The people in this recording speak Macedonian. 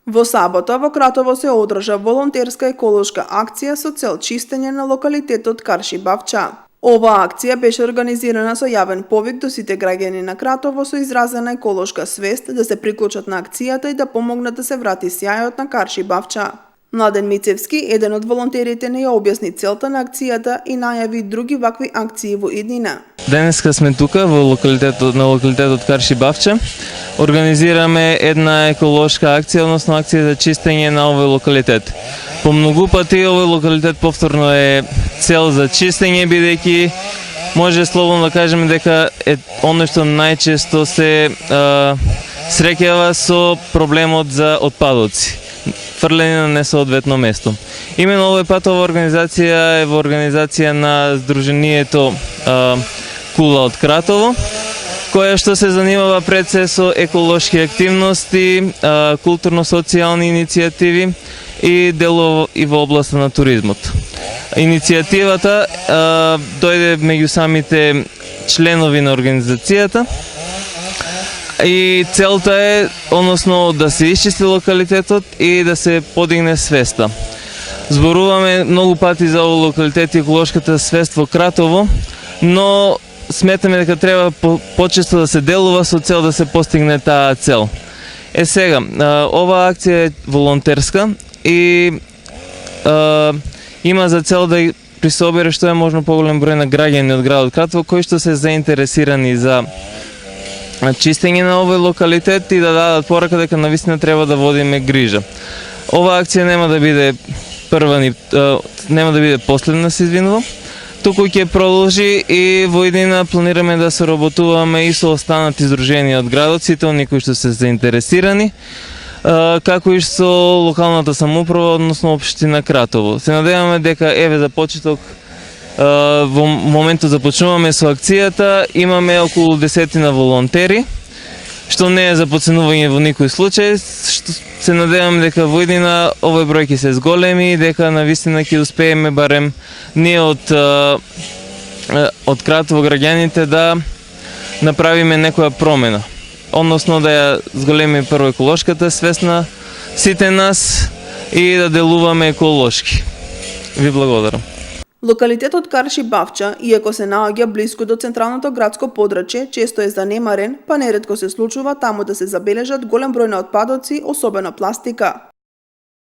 Во сабота во Кратово се одржа волонтерска еколошка акција со цел чистење на локалитетот Карши Бавча. Оваа акција беше организирана со јавен повик до сите граѓани на Кратово со изразена еколошка свест да се приклучат на акцијата и да помогнат да се врати сјајот на Карши Бавча. Младен Мицевски, еден од волонтерите, не ја објасни целта на акцијата и најави други вакви акции во иднина. Денеска сме тука во локалитетот Карши Бавча. Организираме една еколошка акција, односно акција за чистење на овој локалитет. По многу пати овој локалитет повторно е цел за чистење, бидејќи може слободно да кажеме дека е оно што најчесто се среќава со проблемот за отпадоци, фрлени на несоодветно место. Именно овој пат ова организација е во организација на Сдруженијето Кула од Кратово, која што се занимава пред се со еколошки активности, културно-социјални иницијативи и дело и во областа на туризмот. Иницијативата дојде меѓу самите членови на организацијата и целта е, односно, да се исчисти локалитетот и да се подигне свеста. Зборуваме многу пати за овој локалитет и еколошката свест во Кратово, но сметаме дека треба почесто да се делува со цел да се постигне таа цел. Сега, оваа акција е волонтерска и има за цел да присобере што е можно поголем број на граѓани од градот Кратово кои што се заинтересирани за чистење на овој локалитет и да дадат порака дека навистина треба да водиме грижа. Оваа акција нема да биде нема да биде последна, се извинувам. Туку ќе продолжи и во иднина планираме да се работуваме и со останати здруженија од градот, сите оние кои што се заинтересирани, како и со локалната самоуправа, односно општина Кратово. Се надеваме дека еве за почеток во моментот започнуваме со акцијата, имаме околу 10 волонтери, што не е за подценување во никој случај, што се надевам дека во иднина овој број ќе се зголеми и дека навистина ќе успееме барем ние од Кратово граѓаните да направиме некоја промена. Односно да ја зголеми прво еколошката свест на сите нас и да делуваме еколошки. Ви благодарам. Локалитетот Карши Бавча, иако се наоѓа блиску до централното градско подрачје, често е занемарен, па неретко се случува таму да се забележат голем број на отпадоци, особено пластика.